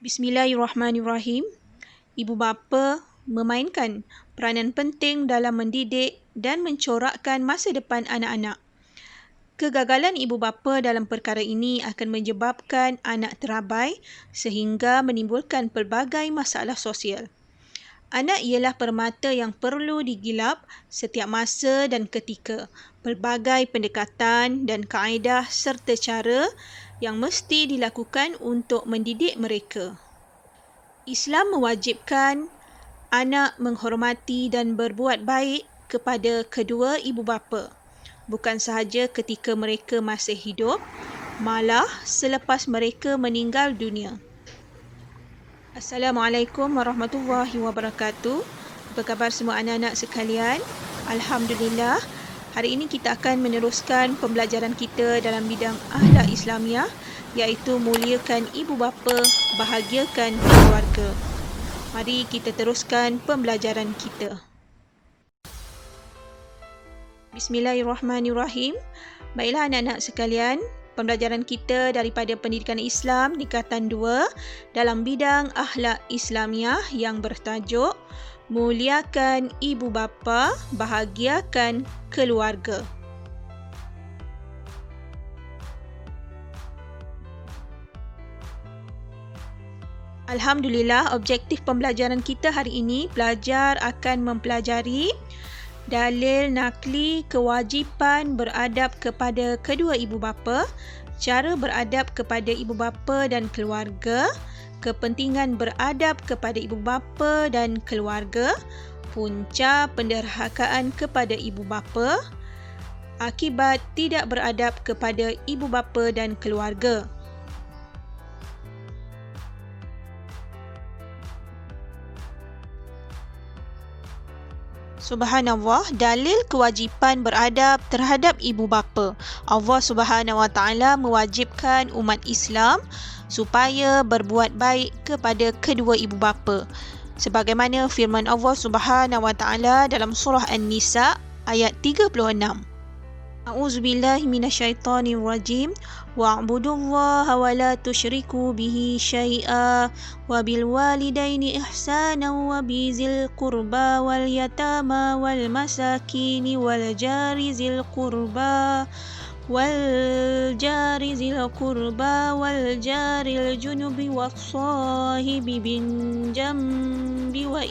Bismillahirrahmanirrahim. Ibu bapa memainkan peranan penting dalam mendidik dan mencorakkan masa depan anak-anak. Kegagalan ibu bapa dalam perkara ini akan menyebabkan anak terabai sehingga menimbulkan pelbagai masalah sosial. Anak ialah permata yang perlu digilap setiap masa dan ketika. Pelbagai pendekatan dan kaedah serta cara yang mesti dilakukan untuk mendidik mereka. Islam mewajibkan anak menghormati dan berbuat baik kepada kedua ibu bapa, bukan sahaja ketika mereka masih hidup, malah selepas mereka meninggal dunia. Assalamualaikum warahmatullahi wabarakatuh. Apa khabar semua anak-anak sekalian? Alhamdulillah. Hari ini kita akan meneruskan pembelajaran kita dalam bidang akhlak Islamiah, iaitu muliakan ibu bapa, bahagiakan keluarga. Mari kita teruskan pembelajaran kita. Bismillahirrahmanirrahim. Baiklah anak-anak sekalian, pembelajaran kita daripada pendidikan Islam tingkatan 2 dalam bidang akhlak Islamiah yang bertajuk muliakan ibu bapa, bahagiakan keluarga. Alhamdulillah, objektif pembelajaran kita hari ini, pelajar akan mempelajari dalil nakli kewajipan beradab kepada kedua ibu bapa, cara beradab kepada ibu bapa dan keluarga, kepentingan beradab kepada ibu bapa dan keluarga, punca penderhakaan kepada ibu bapa, akibat tidak beradab kepada ibu bapa dan keluarga. Subhanallah, dalil kewajipan beradab terhadap ibu bapa. Allah Subhanahu Wa Taala mewajibkan umat Islam supaya berbuat baik kepada kedua ibu bapa. Sebagaimana firman Allah Subhanahu Wa Taala dalam surah An-Nisa ayat 36. A'udzubillahi minasyaitonir rajim. Wa'budullaha wa la tusyriku bihi syai'a wa bil walidaini ihsanan wa bizil qurba wal yatama wal masakini wal jari zil qurba wal jaril junubi was sahibi bin jambi wa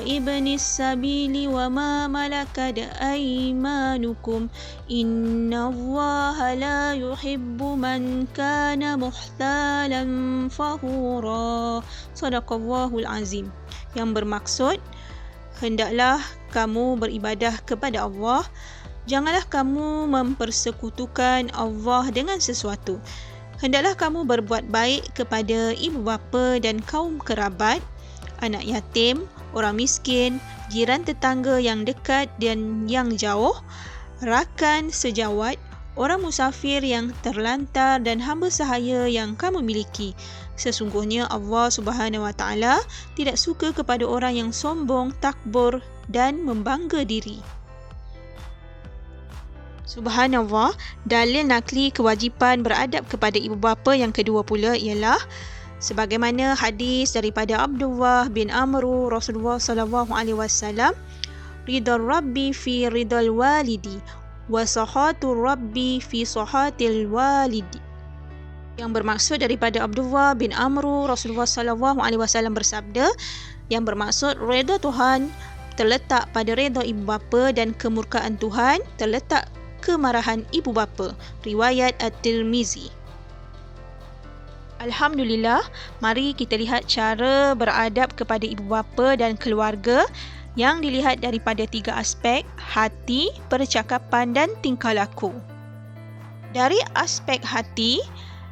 ibnis sabili wa ma malakat aymanukum innallaha la yuhibbu man kana muhtalan fakhura. Sadaqallahul azim. Yang bermaksud, hendaklah kamu beribadah kepada Allah, janganlah kamu mempersekutukan Allah dengan sesuatu. Hendaklah kamu berbuat baik kepada ibu bapa dan kaum kerabat, anak yatim, orang miskin, jiran tetangga yang dekat dan yang jauh, rakan sejawat, orang musafir yang terlantar dan hamba sahaya yang kamu miliki. Sesungguhnya Allah Subhanahu Wa Taala tidak suka kepada orang yang sombong, takbur dan membangga diri. Subhanallah, dalil nakli kewajipan beradab kepada ibu bapa yang kedua pula ialah sebagaimana hadis daripada Abdullah bin Amr Rasulullah sallallahu alaihi wasallam, ridal rabbi fi ridal walidi wa sahatur rabbi fi sahatil walidi. Yang bermaksud daripada Abdullah bin Amr Rasulullah sallallahu alaihi wasallam bersabda, yang bermaksud redha Tuhan terletak pada redha ibu bapa dan kemurkaan Tuhan terletak kemarahan ibu bapa. Riwayat At-Tirmizi. Alhamdulillah, mari kita lihat cara beradab kepada ibu bapa dan keluarga yang dilihat daripada 3 aspek: hati, percakapan dan tingkah laku. Dari aspek hati,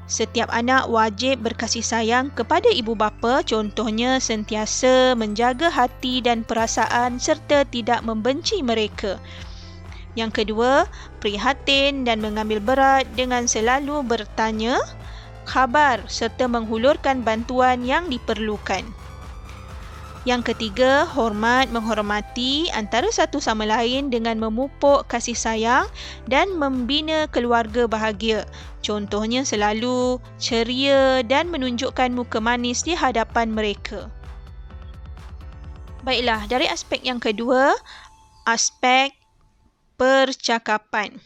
setiap anak wajib berkasih sayang kepada ibu bapa, contohnya sentiasa menjaga hati dan perasaan serta tidak membenci mereka. Yang kedua, prihatin dan mengambil berat dengan selalu bertanya khabar serta menghulurkan bantuan yang diperlukan. Yang ketiga, hormat menghormati antara satu sama lain dengan memupuk kasih sayang dan membina keluarga bahagia. Contohnya selalu ceria dan menunjukkan muka manis di hadapan mereka. Baiklah, dari aspek yang kedua, aspek percakapan,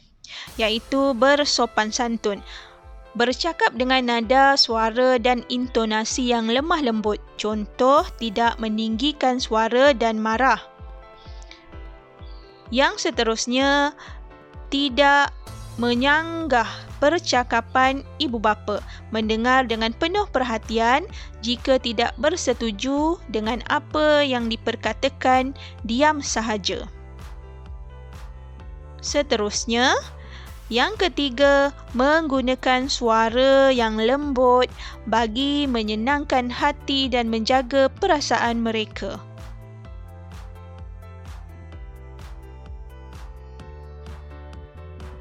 iaitu bersopan santun. Bercakap dengan nada, suara dan intonasi yang lemah lembut. Contoh, tidak meninggikan suara dan marah. Yang seterusnya, tidak menyanggah percakapan ibu bapa. Mendengar dengan penuh perhatian. Jika tidak bersetuju dengan apa yang diperkatakan, diam sahaja. Seterusnya, yang ketiga, menggunakan suara yang lembut bagi menyenangkan hati dan menjaga perasaan mereka.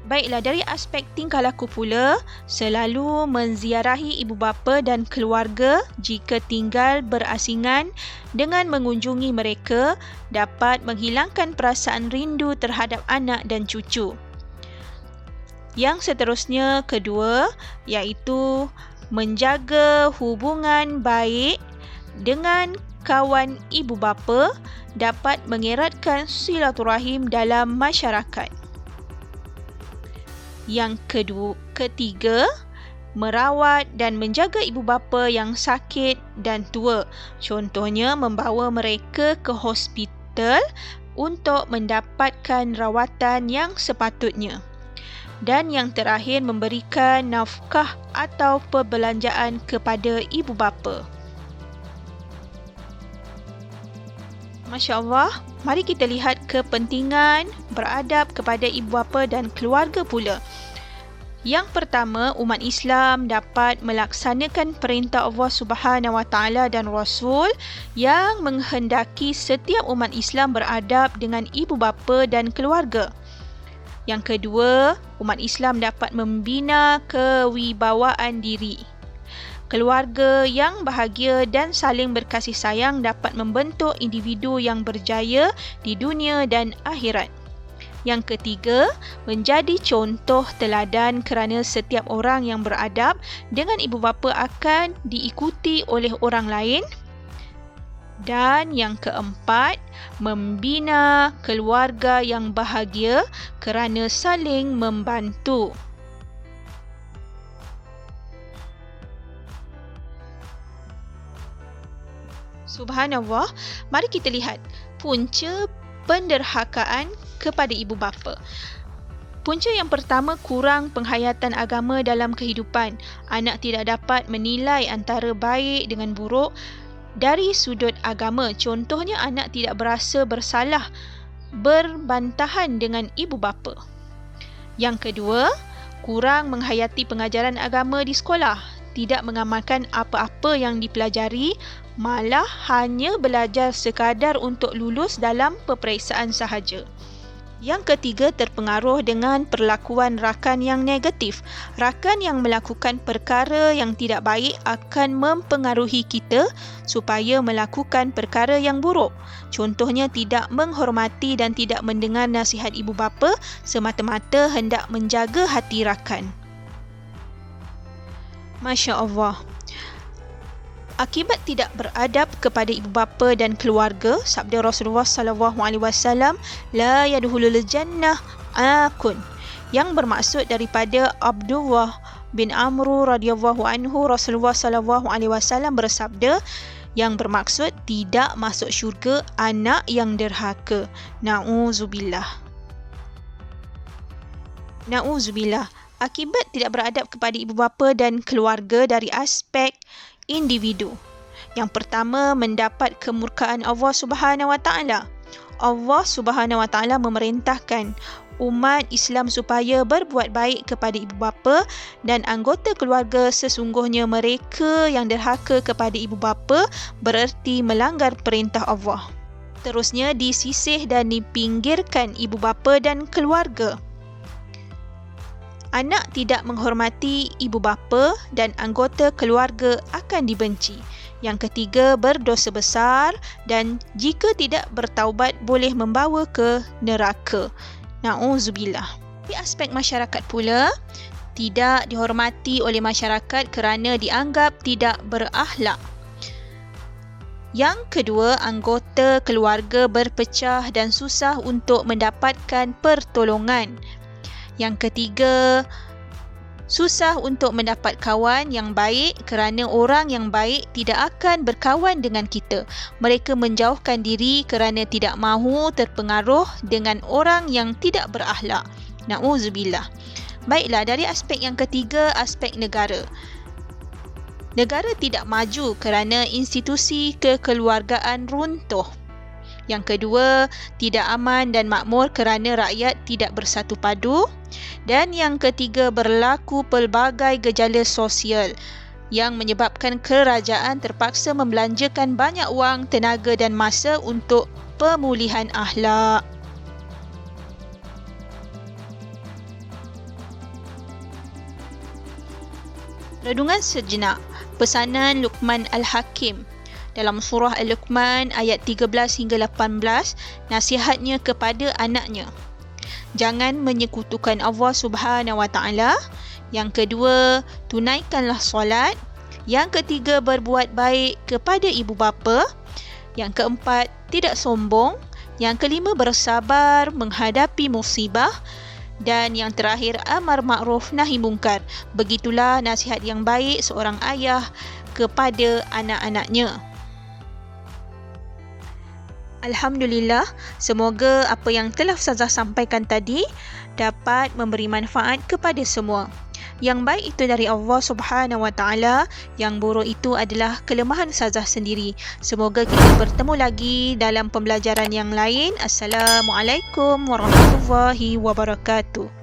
Baiklah, dari aspek tingkah laku pula, selalu menziarahi ibu bapa dan keluarga jika tinggal berasingan dengan mengunjungi mereka dapat menghilangkan perasaan rindu terhadap anak dan cucu. Yang seterusnya, kedua, iaitu menjaga hubungan baik dengan kawan ibu bapa dapat mengeratkan silaturahim dalam masyarakat. Yang ketiga, merawat dan menjaga ibu bapa yang sakit dan tua. Contohnya, membawa mereka ke hospital untuk mendapatkan rawatan yang sepatutnya. Dan yang terakhir, memberikan nafkah atau perbelanjaan kepada ibu bapa. Masya Allah, mari kita lihat kepentingan beradab kepada ibu bapa dan keluarga pula. Yang pertama, umat Islam dapat melaksanakan perintah Allah Subhanahu Wa Taala dan Rasul yang menghendaki setiap umat Islam beradab dengan ibu bapa dan keluarga. Yang kedua, umat Islam dapat membina kewibawaan diri. Keluarga yang bahagia dan saling berkasih sayang dapat membentuk individu yang berjaya di dunia dan akhirat. Yang ketiga, menjadi contoh teladan kerana setiap orang yang beradab dengan ibu bapa akan diikuti oleh orang lain. Dan yang keempat, membina keluarga yang bahagia kerana saling membantu. Subhanallah, mari kita lihat punca penderhakaan kepada ibu bapa. Punca yang pertama, kurang penghayatan agama dalam kehidupan. Anak tidak dapat menilai antara baik dengan buruk dari sudut agama. Contohnya, anak tidak berasa bersalah berbantahan dengan ibu bapa. Yang kedua, kurang menghayati pengajaran agama di sekolah. Tidak mengamalkan apa-apa yang dipelajari, malah hanya belajar sekadar untuk lulus dalam peperiksaan sahaja. Yang ketiga, terpengaruh dengan perlakuan rakan yang negatif. Rakan yang melakukan perkara yang tidak baik akan mempengaruhi kita supaya melakukan perkara yang buruk. Contohnya, tidak menghormati dan tidak mendengar nasihat ibu bapa semata-mata hendak menjaga hati rakan. Masya Allah. Akibat tidak beradab kepada ibu bapa dan keluarga, sabda Rasulullah SAW, la yadkhulul jannah akun, yang bermaksud daripada Abdullah bin Amr radhiyallahu anhu, Rasulullah SAW bersabda, yang bermaksud tidak masuk syurga anak yang derhaka. Na'udzubillah. Akibat tidak beradab kepada ibu bapa dan keluarga dari aspek individu. Yang pertama, mendapat kemurkaan Allah Subhanahu Wa Taala. Allah Subhanahu Wa Taala memerintahkan umat Islam supaya berbuat baik kepada ibu bapa dan anggota keluarga. Sesungguhnya mereka yang derhaka kepada ibu bapa bererti melanggar perintah Allah. Terusnya, disisih dan dipinggirkan ibu bapa dan keluarga. Anak tidak menghormati ibu bapa dan anggota keluarga akan dibenci. Yang ketiga, berdosa besar dan jika tidak bertaubat boleh membawa ke neraka. Na'udzubillah. Di aspek masyarakat pula, tidak dihormati oleh masyarakat kerana dianggap tidak berakhlak. Yang kedua, anggota keluarga berpecah dan susah untuk mendapatkan pertolongan. Yang ketiga, susah untuk mendapat kawan yang baik kerana orang yang baik tidak akan berkawan dengan kita. Mereka menjauhkan diri kerana tidak mahu terpengaruh dengan orang yang tidak berakhlak. Na'udzubillah. Baiklah, dari aspek yang ketiga, aspek negara. Negara tidak maju kerana institusi kekeluargaan runtuh. Yang kedua, tidak aman dan makmur kerana rakyat tidak bersatu padu. Dan yang ketiga, berlaku pelbagai gejala sosial yang menyebabkan kerajaan terpaksa membelanjakan banyak wang, tenaga dan masa untuk pemulihan akhlak. Renungan sejenak. Pesanan Luqman Al-Hakim. Dalam surah Al-Luqman ayat 13 hingga 18, nasihatnya kepada anaknya. Jangan menyekutukan Allah Subhanahu Wa Taala. Yang kedua, tunaikanlah solat. Yang ketiga, berbuat baik kepada ibu bapa. Yang keempat, tidak sombong. Yang kelima, bersabar menghadapi musibah. Dan yang terakhir, amar makruf nahi mungkar. Begitulah nasihat yang baik seorang ayah kepada anak-anaknya. Alhamdulillah, semoga apa yang telah Ustazah sampaikan tadi dapat memberi manfaat kepada semua. Yang baik itu dari Allah Subhanahu Wa Taala, yang buruk itu adalah kelemahan Ustazah sendiri. Semoga kita bertemu lagi dalam pembelajaran yang lain. Assalamualaikum warahmatullahi wabarakatuh.